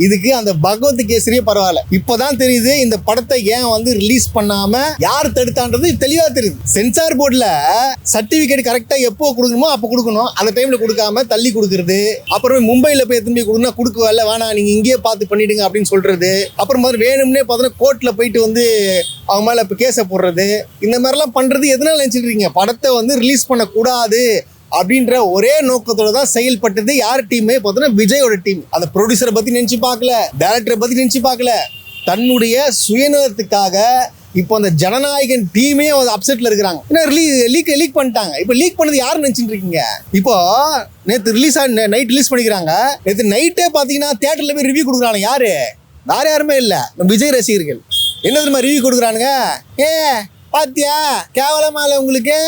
இதுக்கு அந்த பகவத் கேசரியே பரவாயில்ல. இப்பதான் தெரியுது இந்த படத்தை ஏன் வந்து ரிலீஸ் பண்ணாம யார் தடுத்தான்றது தெளிவா தெரியுது. சென்சார் போர்டுல சர்டிபிகேட் கரெக்டா எப்போ கொடுக்கணுமோ அப்ப கொடுக்கணும், அந்த டைம்ல கொடுக்காம தள்ளி கொடுக்கறது. அப்புறம் மும்பைல போய் திரும்பி கொடுக்கணும், கொடுக்கல வேணாம் நீங்க இங்கேயே பார்த்து பண்ணிடுங்க அப்படின்னு சொல்றது. அப்புறம் மாதிரி வேணும்னே பார்த்தோன்னா கோர்ட்ல போயிட்டு வந்து அவங்க மேல இப்ப கேஸ போடுறது. இந்த மாதிரிலாம் பண்றது எதனால நினைச்சிட்டு இருக்கீங்க? படத்தை வந்து ரிலீஸ் பண்ணக்கூடாது அப்படின்ற ஒரே நோக்கத்தோட தான் செயல்பட்டது. யார் டீமே பார்த்தோன்னா விஜயோட டீம். அந்த ப்ரொடியூசரை பத்தி நினைச்சு பார்க்கல, டைரக்டரை பத்தி நினைச்சு பார்க்கல, தன்னுடைய சுயநலத்துக்காக இப்போ அந்த ஜனநாயகன் டீமே அப்செட்ல இருக்கிறாங்க. ஏன்னா லீக் பண்ணிட்டாங்க. இப்போ லீக் பண்ணது யாரு நினைச்சிட்டு இருக்கீங்க? இப்போ நேற்று நைட் ரிலீஸ் பண்ணிக்கிறாங்க. நேற்று நைட்டே பார்த்தீங்கன்னா தியேட்டர்ல போய் ரிவ்யூ கொடுக்குறாங்க. யாரு? வேற யாருமே இல்லை, விஜய் ரசிகர்கள். என்ன தெரியுமா ரிவ்யூ கொடுக்குறானுங்க? பாத்தியா கேவலமா இல்லை உங்களுக்கு,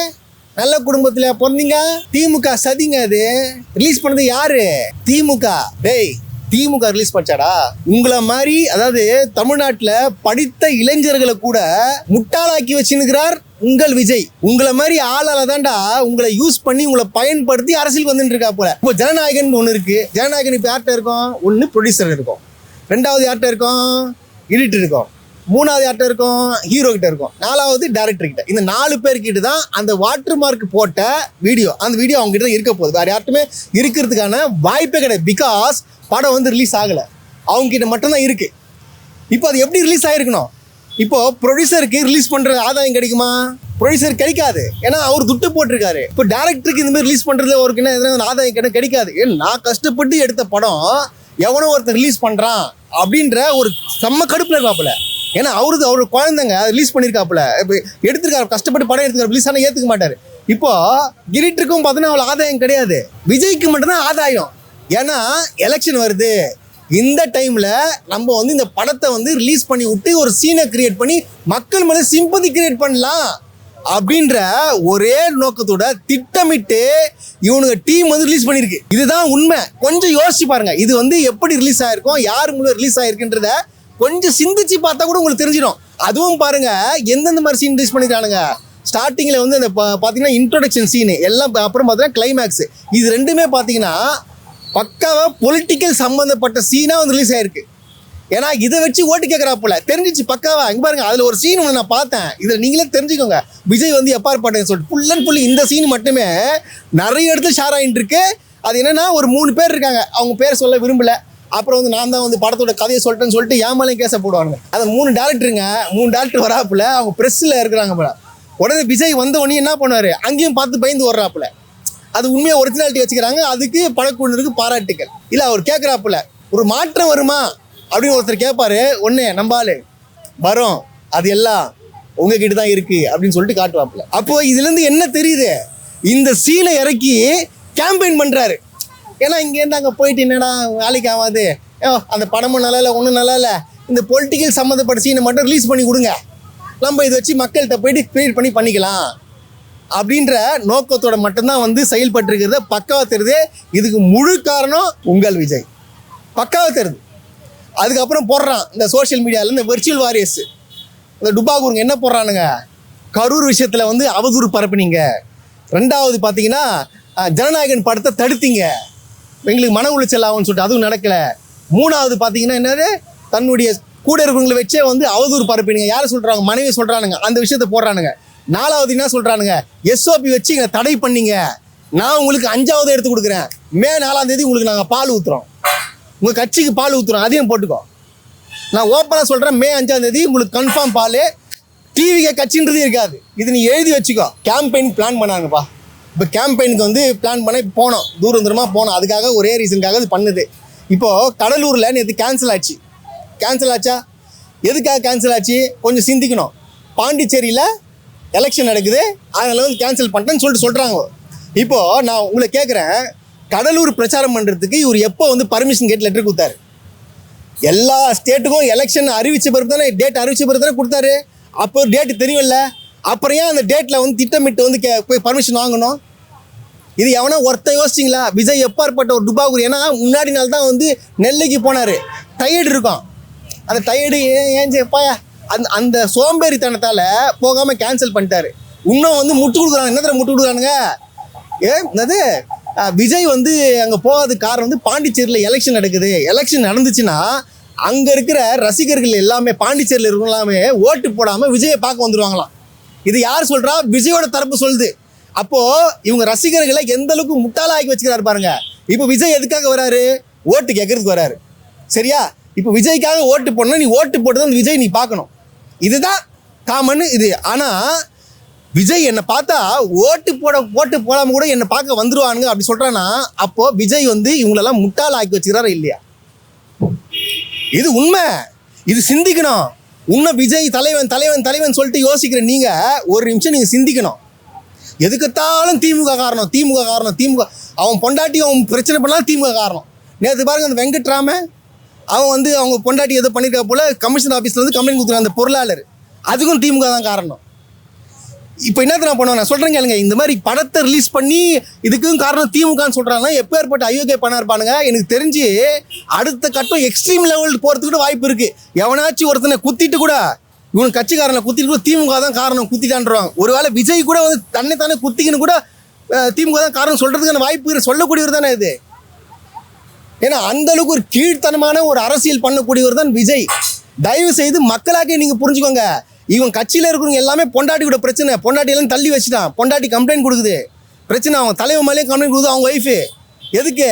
நல்ல குடும்பத்துல பிறந்தீங்க, திமுக சதிங்க. அது ரிலீஸ் பண்ணது யாரு? திமுக. டேய், திமுக ரிலீஸ் பண்ணாடா? உங்களை மாதிரி அதாவது தமிழ்நாட்டில் படித்த இளைஞர்களை கூட முட்டாளாக்கி வச்சுக்கிறார் உங்கள் விஜய். உங்களை மாதிரி ஆளால தான்டா உங்களை யூஸ் பண்ணி உங்களை பயன்படுத்தி அரசியல் வந்துட்டு இருக்கா போல. இப்போ ஜனநாயகன் ஒன்று இருக்கு. ஜனநாயகன் இப்போ யார்கிட்ட இருக்கும்? ஒன்று ப்ரொடியூசர் இருக்கும், ரெண்டாவது யார்கிட்ட இருக்கும்? எடிட்டர் இருக்கும், மூணாவது யார்கிட்ட இருக்கும்? ஹீரோ கிட்ட இருக்கும், நாலாவது டைரக்டர் கிட்ட. இந்த 4 பேர்கிட்ட தான் அந்த வாட்டர் மார்க் போட்ட வீடியோ, அந்த வீடியோ அவங்க கிட்ட இருக்க போகுது. வேற யார்ட்டுமே இருக்கிறதுக்கான வாய்ப்பே கிடையாது. பிகாஸ் படம் வந்து ரிலீஸ் ஆகலை, அவங்க கிட்ட மட்டும்தான் இருக்கு. இப்போ அது எப்படி ரிலீஸ் ஆகிருக்கணும்? இப்போ ப்ரொடியூசருக்கு ரிலீஸ் பண்ற ஆதாயம் கிடைக்குமா? ப்ரொடியூசர் கிடைக்காது, ஏன்னா அவர் துட்டு போட்டிருக்காரு. இப்போ டேரக்டருக்கு இந்த மாதிரி ரிலீஸ் பண்றது அவருக்கு என்ன ஆதாயம் கிடைக்காது. ஏன்னா நான் கஷ்டப்பட்டு எடுத்த படம் எவனோ ஒருத்தர் ரிலீஸ் பண்றான் அப்படின்ற ஒரு செம்ம கடுப்புல இருக்காப்புல. ஏன்னா அவரு குழந்தைங்க ரிலீஸ் பண்ணியிருக்காப்புல, இப்போ எடுத்திருக்காரு, கஷ்டப்பட்டு படம் எடுத்துக்காரு, ரிலீஸ் ஆனால் ஏற்றுக்க மாட்டார். இப்போ கிரீட்டுக்கும் பார்த்தோன்னா அவ்வளோ ஆதாயம் கிடையாது, விஜய்க்கு மட்டும்தான் ஆதாயம். ஏன்னா எலெக்ஷன் வருது, இந்த டைமில் நம்ம வந்து இந்த படத்தை வந்து ரிலீஸ் பண்ணி விட்டு ஒரு சீனை கிரியேட் பண்ணி மக்கள் மேலே சிம்பதி கிரியேட் பண்ணலாம் அப்படின்ற ஒரே நோக்கத்தோட திட்டமிட்டு இவனுங்க டீம் வந்து ரிலீஸ் பண்ணியிருக்கு. இதுதான் உண்மை. கொஞ்சம் யோசிச்சு பாருங்க, இது வந்து எப்படி ரிலீஸ் ஆயிருக்கும், யார் மூலம் ரிலீஸ் ஆயிருக்குன்றத கொஞ்சம் சிந்திச்சு பார்த்தா கூட உங்களுக்கு தெரிஞ்சிடும். அதுவும் பாருங்க எந்தெந்த மாதிரி சீன் ரிலீஸ் பண்ணிக்கிறானுங்க. ஸ்டார்டிங்கில் வந்து அந்த பார்த்தீங்கன்னா இன்ட்ரோடக்ஷன் சீனு எல்லாம், அப்புறம் பார்த்தீங்கன்னா கிளைமேக்ஸ், இது ரெண்டுமே பார்த்தீங்கன்னா பக்காவாக பொலிட்டிக்கல் சம்மந்தப்பட்ட சீனாக வந்து ரிலீஸ் ஆயிருக்கு. ஏன்னா இதை வச்சு ஓட்டு கேட்குறாப்புல தெரிஞ்சிச்சு பக்காவா. இங்கே பாருங்க, அதில் ஒரு சீன் ஒன்று நான் பார்த்தேன், இதில் நீங்களே தெரிஞ்சுக்கோங்க விஜய் வந்து எப்பாற்பட்டேன்னு சொல்லிட்டு. ஃபுல் அண்ட் ஃபுல் இந்த சீன் மட்டுமே நிறைய இடத்துல ஷேர் ஆகிட்டு இருக்கு. அது என்னன்னா ஒரு 3 பேர் இருக்காங்க, அவங்க பேர் சொல்ல விரும்பல. அப்புறம் வந்து நான் தான் வந்து படத்தோட கதையை சொல்லிட்டேன்னு சொல்லிட்டு ஏமாலையும் கேச போடுவாங்க. அது 3 டேரக்டருங்க, 3 டேரக்டர் வராப்புல, அவங்க ப்ரெஸ்ஸில் இருக்கிறாங்க போல. உடனே விஜய் வந்த உடனே என்ன பண்ணுவார், அங்கேயும் பார்த்து பயந்து வர்றாப்புல. அது உண்மையாக ஒரிஜினாலிட்டி வச்சுக்கிறாங்க, அதுக்கு படக்குழுருக்கு பாராட்டுக்கள். இல்லை அவர் கேட்குறாப்புல ஒரு மாற்றம் வருமா அப்படின்னு ஒருத்தர் கேட்பாரு. ஒன்று நம்பாலு வரும், அது எல்லாம் உங்ககிட்ட தான் இருக்கு அப்படின்னு சொல்லிட்டு காட்டுவாப்புல. அப்போ இதுலேருந்து என்ன தெரியுது, இந்த சீனை இறக்கி கேம்பெயின் பண்ணுறாரு. ஏன்னா இங்கேருந்து அங்கே போயிட்டு என்னடா வேலைக்கு ஆகாது, அந்த படமும் நல்லா இல்லை, ஒன்றும் நல்லா இல்லை, இந்த பொலிட்டிக்கல் சம்மந்தப்பட்ட சீனை மட்டும் ரிலீஸ் பண்ணி கொடுங்க, நம்ம இதை வச்சு மக்கள்கிட்ட போயிட்டு கிரியேட் பண்ணிக்கலாம் அப்படின்ற நோக்கத்தோட மட்டும்தான் வந்து செயல்பட்டுருக்கிறத பக்காவாக தெரியுது. இதுக்கு முழு காரணம் உங்கள் விஜய், பக்காவாக தெரியுது. அதுக்கப்புறம் போடுறான் இந்த சோஷியல் மீடியாவில் இந்த வெர்ச்சுவல் வாரியர்ஸ், இந்த டுபாகூருங்க என்ன போடுறானுங்க, கரூர் விஷயத்தில் வந்து அவதூறு பரப்புனீங்க. ரெண்டாவது பார்த்தீங்கன்னா ஜனநாயகன் படத்தை தடுத்தீங்க, எங்களுக்கு மன உளைச்சல் ஆகும்னு சொல்லிட்டு அதுவும் நடக்கலை. மூணாவது பார்த்தீங்கன்னா என்னது, தன்னுடைய கூட இருக்கிறவங்களை வச்சே வந்து அவதூறு பரப்பினீங்க. யாரை சொல்கிறாங்க? மனைவி சொல்கிறானுங்க, அந்த விஷயத்த போடுறானுங்க. நாலாவது என்ன சொல்கிறானுங்க, எஸ்ஓபி வச்சு இங்கே தடை பண்ணீங்க, நான் உங்களுக்கு 5வது எடுத்து கொடுக்குறேன், மே 4ஆம் தேதி உங்களுக்கு நாங்கள் பால் ஊற்றுறோம், உங்கள் கட்சிக்கு பால் ஊற்றுறோம், அதையும் போட்டுக்கோ. நான் ஓப்பனாக சொல்கிறேன், மே 5ஆம் தேதி உங்களுக்கு கன்ஃபார்ம் பால், டிவிக்கே கட்சின்றது இருக்காது, இது நீ எழுதி வச்சுக்கோ. கேம்பெயின் பிளான் பண்ணாங்கப்பா. இப்போ கேம்பெயினுக்கு வந்து பிளான் பண்ண போனோம், தூரமாக போனோம். அதுக்காக ஒரே ரீசனுக்காக இது பண்ணுது. இப்போது கடலூரில் நேற்று கேன்சல் ஆச்சு. கேன்சல் ஆச்சா? எதுக்காக கேன்சல் ஆச்சு கொஞ்சம் சிந்திக்கணும். பாண்டிச்சேரியில் எலெக்ஷன் நடக்குது, அதனால வந்து கேன்சல் பண்ணிட்டேன்னு சொல்கிறாங்க. இப்போது நான் உங்களை கேட்குறேன், கடலூர் பிரச்சாரம் பண்ணுறதுக்கு இவர் எப்போ வந்து பர்மிஷன் கேட் லெட்டர் கொடுத்தாரு? எல்லா ஸ்டேட்டுக்கும் எலெக்ஷன் அறிவிச்ச பிறகு தானே, டேட் அறிவிச்ச பிறகு தானே கொடுத்தாரு. அப்போ டேட்டு தெரியும்ல, அப்புறம் ஏன் அந்த டேட்டில் வந்து திட்டமிட்டு வந்து போய் பர்மிஷன் வாங்கணும்? இது எவனா ஒருத்த யோசிச்சிங்களா? விஜய் எப்பாற்பட்ட ஒரு டுபாகூர். ஏன்னா முன்னாடி நாள் தான் வந்து நெல்லைக்கு போனார், டயர்டு இருக்கும், அந்த டயர்டு ஏன்ப்பா அந்த சோம்பேறித்தனத்தால் போகாமல் கேன்சல் பண்ணிட்டாரு. இன்னும் வந்து முட்டு கொடுக்குறாங்க. என்ன முட்டு கொடுக்குறானுங்க? என்னது விஜய் வந்து அங்கே போகாத காரணம் வந்து பாண்டிச்சேரியில் எலெக்ஷன் நடக்குது. எலெக்ஷன் நடந்துச்சுன்னா அங்கே இருக்கிற ரசிகர்கள் எல்லாமே பாண்டிச்சேரியில் இருக்கிற எல்லாமே ஓட்டு போடாமல் விஜயை பார்க்க வந்துடுவாங்களாம். இது யார் சொல்கிறா? விஜயோட தரப்பு சொல்லுது. அப்போது இவங்க ரசிகர்களை எந்த அளவுக்கு முட்டாளாக்கி வச்சுக்கிறாரு பாருங்க. இப்போ விஜய் எதுக்காக வராரு? ஓட்டு கேட்கறதுக்கு வராரு. சரியா? இப்போ விஜய்க்காக ஓட்டு போடணும். நீ ஓட்டு போட்டு தான் விஜய் நீ பார்க்கணும். இதுதான் காமன் இது. ஆனால் விஜய் என்னை பார்த்தா ஓட்டு போடாமல் கூட என்னை பார்க்க வந்துருவானுங்க அப்படி சொல்கிறான்னா, அப்போது விஜய் வந்து இவங்களெல்லாம் முட்டாளாக்கி வச்சுக்கிறாரா இல்லையா? இது உண்மை. இது சிந்திக்கணும். இன்னும் விஜய் தலைவன் தலைவன் தலைவன் சொல்லிட்டு யோசிக்கிற நீங்கள் ஒரு நிமிஷம் நீங்கள் சிந்திக்கணும். எதுக்கத்தாலும் திமுக காரணம், திமுக காரணம், திமுக. அவன் பொண்டாட்டி அவன் பிரச்சனை பண்ணாலும் திமுக காரணம். நேற்று பாருங்க அந்த வெங்கட்ராம அவன் வந்து அவங்க பொண்டாட்டி எதோ பண்ணியிருக்கா போல கமிஷன் ஆஃபீஸில் வந்து கம்ப்ளைண்ட் கொடுத்துருக்காங்க அந்த பொருளாளர். அதுக்கும் திமுக தான் காரணம். இப்போ என்னத்தை நான் பண்ணுவேன்? நான் சொல்கிறேன் கேளுங்க. இந்த மாதிரி படத்தை ரிலீஸ் பண்ணி இதுக்கும் காரணம் திமுகன்னு சொல்கிறாங்கன்னா எப்பேற்பட்ட அயோக்கிய பண்ண இருப்பானுங்க. எனக்கு தெரிஞ்சு அடுத்த கட்டம் எக்ஸ்ட்ரீம் லெவல் போகிறதுக்கு கூட வாய்ப்பு இருக்குது. எவனாச்சும் ஒருத்தனை குத்திட்டு கூட இவனு கட்சிக்காரனை குத்திட்டு கூட திமுக தான் காரணம் குத்திட்டான்றாங்க. ஒருவேளை விஜய் கூட வந்து தன்னை குத்திக்கின்னு கூட திமுக தான் காரணம் சொல்கிறதுக்கான வாய்ப்பு சொல்லக்கூடியவர் தானே இது. ஏன்னா அந்த அளவுக்கு ஒரு கீழ்த்தனமான ஒரு அரசியல் பண்ணக்கூடியவர் தான் விஜய். தயவு செய்து மக்களாக நீங்கள் புரிஞ்சுக்கோங்க. இவன் கட்சியில் இருக்கிறவங்க எல்லாமே பொண்டாட்டி கூட பிரச்சனை. பொண்டாட்டியெல்லாம் தள்ளி வச்சுட்டான். பொண்டாட்டி கம்ப்ளைண்ட் கொடுக்குது பிரச்சனை. அவன் தலைவன் மேலேயே கம்ப்ளைண்ட் கொடுக்குது அவங்க ஒய்ஃபு. எதுக்கு?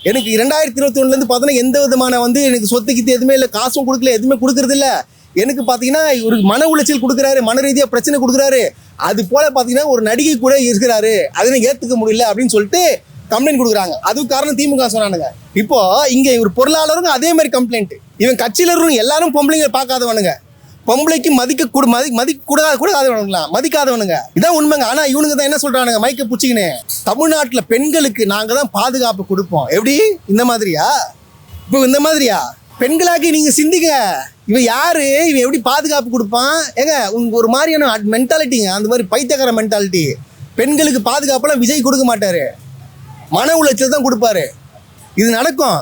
எனக்கு 2021 பார்த்தோன்னா எந்த விதமான வந்து எனக்கு சொத்துக்கிட்டு எதுவுமே இல்லை, காசும் கொடுக்கல, எதுவுமே கொடுக்குறது இல்லை. எனக்கு பார்த்தீங்கன்னா ஒரு மன உளைச்சல் கொடுக்குறாரு, மன ரீதியாக பிரச்சனை கொடுக்குறாரு. அது போல் பார்த்தீங்கன்னா ஒரு நடிகை கூட இருக்கிறாரு, அதனை ஏற்றுக்க முடியல அப்படின்னு சொல்லிட்டு கம்ப்ளைண்ட் கொடுக்குறாங்க. அதுக்கு காரணம் திமுக சொன்னானுங்க. இப்போ இங்கே ஒரு பொருளாளருங்க அதே மாதிரி கம்ப்ளைண்ட். இவன் கட்சியில் இருக்கிறவங்க எல்லாரும் பொம்பளைங்க பார்க்காதவனுங்க, பொம்பளைக்கு மதிக்காதவனுங்க. இதான் உண்மைங்க. ஆனால் இவனுங்க தான் என்ன சொல்கிறானுங்க? மைக்கை பிடிச்சிக்கின்னு தமிழ்நாட்டில் பெண்களுக்கு நாங்கள் தான் பாதுகாப்பு கொடுப்போம். எப்படி? இந்த மாதிரியா? இப்போ இந்த மாதிரியா? பெண்களாக்கி நீங்கள் சிந்திங்க. இவன் யாரு? இவன் எப்படி பாதுகாப்பு கொடுப்பான்? ஏங்க உங்க ஒரு மாதிரியான மென்டாலிட்டிங்க, அந்த மாதிரி பைத்தியக்கார மென்டாலிட்டி. பெண்களுக்கு பாதுகாப்பெல்லாம் விஜய் கொடுக்க மாட்டார், மன உளைச்சல் தான் கொடுப்பாரு. இது நடக்கும்.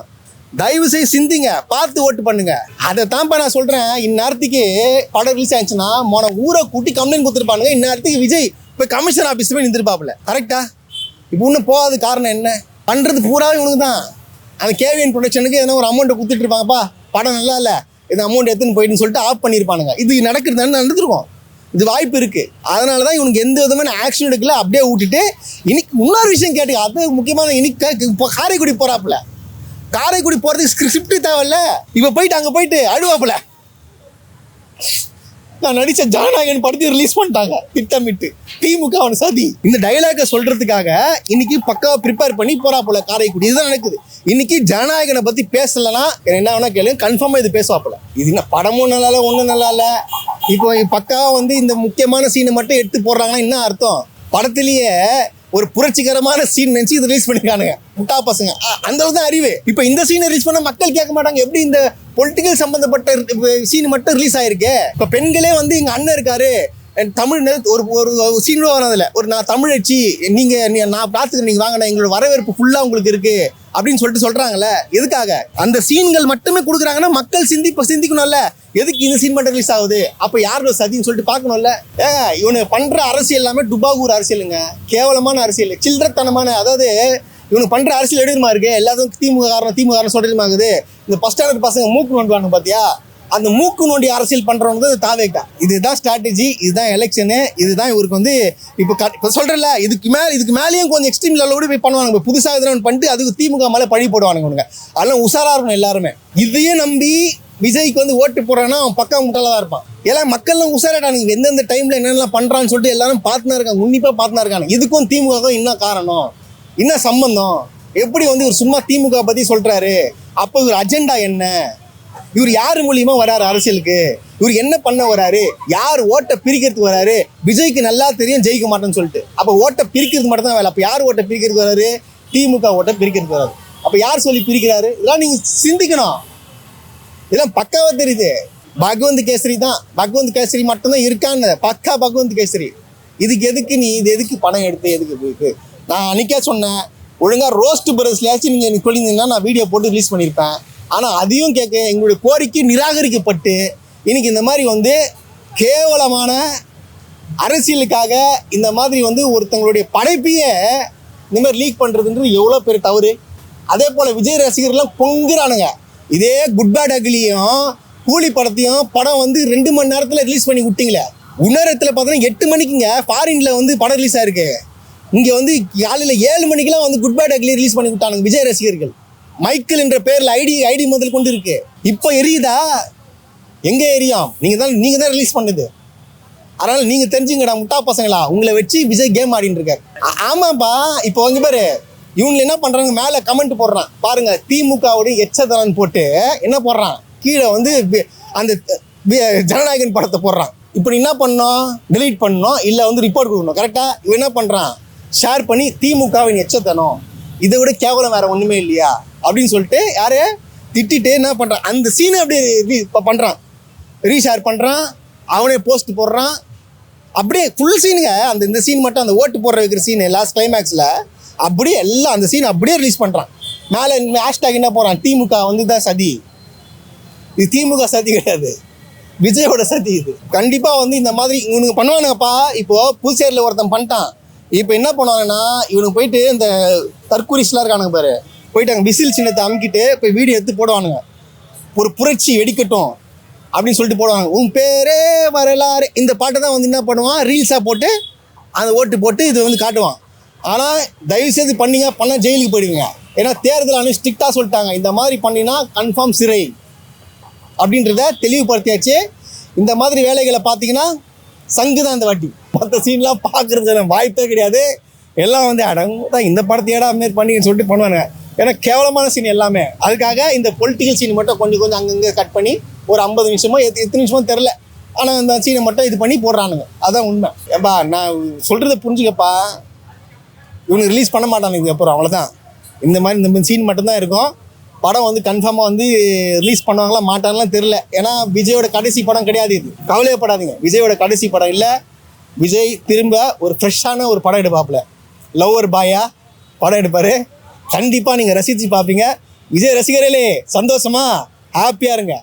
தயவு செய்து சிந்திங்க, பார்த்து ஓட்டு பண்ணுங்க. அதை தான்ப்பா நான் சொல்கிறேன். இந்நேரத்துக்கு படம் ரிலீஸ் ஆயிடுச்சுன்னா ஊரை கூட்டி கம்ப்ளைண்ட் கொடுத்துருப்பானுங்க. இந்நேரத்துக்கு விஜய் இப்போ கமிஷன் ஆஃபீஸ் போய் நின்றுப்பாப்புல. கரெக்டா? இப்போ இன்னும் போகாத காரணம் என்ன? பண்ணுறது பூராவே இவனுக்கு தான். அந்த கேவிஎன் ப்ரொடக்ஷனுக்கு எதனா ஒரு அமௌண்ட்டை கொடுத்துட்டு இருப்பாங்கப்பா, படம் நல்லா இல்லை, இந்த அமௌண்ட் எடுத்துன்னு போயிட்டுன்னு சொல்லிட்டு ஆஃப் பண்ணியிருப்பானுங்க. இது நடக்கிறது நடந்துருக்கும். இது வாய்ப்பு இருக்குது. அதனால தான் இவனுக்கு எந்த விதமான ஆக்ஷன் எடுக்கல, அப்படியே விட்டுட்டு. இன்னைக்கு இன்னொரு விஷயம் கேட்டு, அது முக்கியமான, இன்னைக்கு இப்போ காரைக்குடி போகிறாப்புல. காரைக்குடி போகிறதுக்கு ஸ்கிரிப்ட் தேவையில்ல. இப்போ போயிட்டு அங்கே போயிட்டு அழுவாப்புல. நான் நடித்த ஜனநாயகன் படத்தை ரிலீஸ் பண்ணிட்டாங்க திட்டமிட்டு. திமுக அவனை சதி. இந்த டைலாக்கை சொல்கிறதுக்காக இன்னைக்கு பக்காவாக ப்ரிப்பேர் பண்ணி போகிறாப்புல காரைக்குடி. இதுதான் நடக்குது. இன்னைக்கு ஜனநாயகனை பற்றி பேசலைன்னா என்ன வேணா கேளுங்க, கன்ஃபார்மாக இது பேசுவாப்புல. இது என்ன படமும் நல்லா இல்லை, ஒன்றும் நல்லா இல்லை. இப்போ பக்காவாக வந்து இந்த முக்கியமான சீனை மட்டும் எடுத்து போடுறாங்கன்னா என்ன அர்த்தம்? படத்துலேயே ஒரு புரட்சிகரமான சீன் நினச்சி இது ரிலீஸ் பண்ணிருக்கானுங்க முட்டா பசங்க. அந்த அளவுக்கு தான் அறிவு. இப்போ இந்த சீனை ரிலீஸ் பண்ணால் மக்கள் கேட்க மாட்டாங்க. எப்படி இந்த பொலிட்டிக்கல் சம்மந்தப்பட்ட சீன் மட்டும் ரிலீஸ் ஆயிருக்கு? இப்போ பெண்களே வந்து எங்கள் அண்ணன் இருக்காரு தமிழ் ஒரு ஒரு சீனோ வரதில்ல, ஒரு நான் தமிழச்சி, நீங்கள் நான் பார்த்துக்கிறேன், நீங்கள் வாங்கினா எங்களோட வரவேற்பு ஃபுல்லாக உங்களுக்கு இருக்குது அப்படின்னு சொல்லிட்டு சொல்கிறாங்கல்ல. எதுக்காக அந்த சீன்கள் மட்டுமே கொடுக்குறாங்கன்னா மக்கள் சிந்திக்கணும்ல. எதுக்கு இந்த சீன் மட்டும் ரிலீஸ் ஆகுது? அப்போ யாரோட சதின்னு சொல்லிட்டு பார்க்கணும்ல. ஏங்க இவனு பண்ணுற அரசியல் எல்லாமே டுபாகூர் அரசியலுங்க, கேவலமான அரசியல், சில்லறத்தனமான. அதாவது இவனுக்கு பண்ணுற அரசியல் எடுக்குமா இருக்கு? எல்லாத்துக்கும் திமுக காரணம் சொல்லிடுமாக்குது. இந்த ஃபர்ஸ்ட் ஸ்டாண்டர்ட் பசங்க மூக்கு நோண்டுவாங்க பார்த்தியா? அந்த மூக்கு நோண்டி அரசியல் பண்ணுறவங்க தான் தாவேக்கா. இதுதான் ஸ்ட்ராட்டஜி, இதுதான் எலெக்ஷனு, இதுதான் இவருக்கு வந்து இப்போ சொல்கிறேன்ல. இதுக்கு மேலேயும் கொஞ்சம் எக்ஸ்ட்ரீம் லெவலோடு போய் பண்ணுவாங்க. இப்போ புதுசாக எதுவும் பண்ணிட்டு அதுக்கு திமுக மேலே பழி போடுவானுங்க. அதெல்லாம் உஷாராக இருக்கணும் எல்லாருமே. இதையும் நம்பி விஜய்க்கு வந்து ஓட்டு போடுறான்னா அவன் பக்கம் முட்டாளாக தான் இருப்பான். எல்லாம் மக்கள்லாம் உஷாராட்டானுங்க. எந்தெந்த டைமில் என்னென்னலாம் பண்ணுறான்னு சொல்லிட்டு எல்லாரும் பார்த்துனா இருக்காங்க, உன்னிப்பாக பார்த்துனா இருக்காங்க. இதுக்கும் திமுகவுக்கும் என்ன காரணம், என்ன சம்பந்தம்? எப்படி வந்து இவர் சும்மா திமுக பற்றி சொல்கிறாரு? அப்போ இவர் அஜெண்டா என்ன? இவர் யார் மூலியமா வராரு அரசியலுக்கு? இவர் என்ன பண்ண வராரு? யார் ஓட்டை பிரிக்கிறதுக்கு வராரு? விஜய்க்கு நல்லா தெரியும் ஜெயிக்க மாட்டேன்னு சொல்லிட்டு. அப்போ ஓட்டை பிரிக்கிறது மட்டும் தான் வேலை. அப்போ யார் ஓட்டை பிரிக்கிறதுக்கு வராரு? திமுக ஓட்டை பிரிக்கிறதுக்கு வராரு. அப்போ யார் சொல்லி பிரிக்கிறாரு? இதெல்லாம் நீங்கள் சிந்திக்கணும். இதெல்லாம் பக்காவாக தெரியுது. பகவந்த் கேசரி தான், பகவந்த் கேசரி மட்டும்தான் இருக்கான்னு, பக்கா பகவந்த் கேசரி. இதுக்கு எதுக்கு நீ இது எதுக்கு பணம் எடுத்து எதுக்கு போயிட்டு? நான் அன்றைக்கே சொன்னேன், ஒழுங்காக ரோஸ்ட் பிரஸ்லையாச்சும் நீங்கள் எனக்கு சொல்லியிருந்தீங்கன்னா நான் வீடியோ போட்டு ரிலீஸ் பண்ணியிருப்பேன். ஆனால் அதையும் கேட்க எங்களுடைய கோரிக்கை நிராகரிக்கப்பட்டு இன்றைக்கி இந்த மாதிரி வந்து கேவலமான அரசியலுக்காக இந்த மாதிரி வந்து ஒருத்தங்களுடைய படைப்பையே இந்த மாதிரி லீக் பண்ணுறதுன்றது எவ்வளோ பெரிய தவறு. அதே போல் விஜய் ரசிகர்லாம் பொங்குறானுங்க. இதே குட் பேட் அக்லியும் கூலி படத்தையும் படம் வந்து 2 மணி நேரத்தில் ரிலீஸ் பண்ணி விட்டீங்களே. உணரத்தில் பார்த்தீங்கன்னா 8 மணிக்குங்க ஃபாரினில் வந்து படம் ரிலீஸ் ஆயிருக்கு. இங்கே வந்து காலையில் 7 மணிக்கெல்லாம் வந்து குட் பேட் அக்லி ரிலீஸ் பண்ணி விட்டானுங்க விஜய் ரசிகர்கள். மைக்கேல் என்ற பேரில் ஐடி முதல் கொண்டு இருக்கு. இப்போ எரியுதா? எங்கே எரியும்? நீங்கள் தான் ரிலீஸ் பண்ணுது. அதனால் நீங்கள் தெரிஞ்சுங்கடா முட்டா பசங்களா, உங்களை வச்சு விஜய் கேம் ஆடின்னு இருக்காரு. ஆமாப்பா. இப்போ வந்து பாரு, இவங்க என்ன பண்ணுறாங்க, மேலே கமெண்ட் போடுறான் பாருங்க, திமுகவுடைய எச்சதனன் போட்டு என்ன போடுறான், கீழே வந்து அந்த ஜனநாயகன் படத்தை போடுறான். இப்போ என்ன பண்ணணும், டெலீட் பண்ணணும், இல்லை வந்து ரிப்போர்ட் கொடுக்கணும். கரெக்டாக இவன் என்ன பண்ணுறான், ஷேர் பண்ணி திமுகவின் எச்சத்தனம், இதை விட கேவலம் வேறு ஒன்றுமே இல்லையா அப்படின்னு சொல்லிட்டு யாரு திட்டிட்டு என்ன பண்ணுறான், அந்த சீனை அப்படியே இப்போ பண்ணுறான், ரீஷேர் பண்ணுறான், அவனே போஸ்ட் போடுறான். அப்படியே ஃபுல் சீனுங்க. இந்த சீன் மட்டும், அந்த ஓட்டு போடுற வைக்கிற சீனு லாஸ்ட் கிளைமேக்ஸில் அப்படியே எல்லாம் அந்த சீன் அப்படியே ரிலீஸ் பண்ணுறான். மேலே ஹேஷ்டாக் என்ன போகிறான், திமுக வந்து தான் சதி. இது திமுக சதி கிடையாது, விஜயோட சதி இது. கண்டிப்பாக வந்து இந்த மாதிரி இவனுக்கு பண்ணுவானுங்கப்பா. இப்போது புதுச்சேரியில் ஒருத்தன் பண்ணிட்டான். இப்போ என்ன பண்ணுவாங்கன்னா, இவனுக்கு போயிட்டு இந்த தற்கூரிஸ்லாம் இருக்கானுங்க பாரு, போயிட்டு அங்கே விசில் சின்னத்தை அமுக்கிட்டு இப்போ வீடியோ எடுத்து போடுவானுங்க. ஒரு புரட்சி வெடிக்கட்டும் அப்படின்னு சொல்லிட்டு போடுவாங்க. உன் பேரே வரலாறு, இந்த பாட்டை தான் வந்து என்ன பண்ணுவான், ரீல்ஸாக போட்டு அந்த ஓட்டு போட்டு இது வந்து காட்டுவான். ஆனால் தயவுசெய்து பண்ணால் ஜெயிலுக்கு போயிடுவீங்க. ஏன்னா தேர்தல் ஆணையம் ஸ்ட்ரிக்டாக சொல்லிட்டாங்க, இந்த மாதிரி பண்ணினா கன்ஃபார்ம் சிறை அப்படின்றத தெளிவுபடுத்தியாச்சு. இந்த மாதிரி வேலைகளை பார்த்தீங்கன்னா சங்கு தான் இந்த வாட்டி. மற்ற சீன்லாம் பார்க்குறது வாய்ப்பே கிடையாது. எல்லாம் வந்து அடங்குதான் இந்த படத்தையடா மாரி பண்ணின்னு சொல்லிட்டு பண்ணுவாங்க. ஏன்னா கேவலமான சீன் எல்லாமே. அதுக்காக இந்த பொலிட்டிக்கல் சீன் மட்டும் கொஞ்சம் அங்கங்கே கட் பண்ணி ஒரு 50 நிமிஷமோ எத்தனை நிமிஷமோ தெரில, ஆனால் இந்த சீனை மட்டும் இது பண்ணி போடுறானுங்க. அதான் உண்மை. ஏப்பா நான் சொல்கிறத புரிஞ்சுக்கப்பா. இவனுக்கு ரிலீஸ் பண்ண மாட்டானுங்க இதுக்கப்புறம், அவ்வளோதான். இந்த மாதிரி சீன் மட்டும்தான் இருக்கும். படம் வந்து கன்ஃபார்மாக வந்து ரிலீஸ் பண்ணுவாங்களா மாட்டாங்களாம் தெரில. ஏன்னா விஜயோட கடைசி படம் கிடையாது இது. கவலையப்படாதீங்க, விஜயோட கடைசி படம் இல்லை. விஜய் திரும்ப ஒரு ஃப்ரெஷ்ஷான ஒரு படம் எடுப்பாப்புல, லவ்வர் பாயா படம் எடுப்பார். கண்டிப்பாக நீங்கள் ரசித்து பார்ப்பீங்க. விஜய் ரசிகர்களே சந்தோஷமா ஹாப்பியாக இருங்க.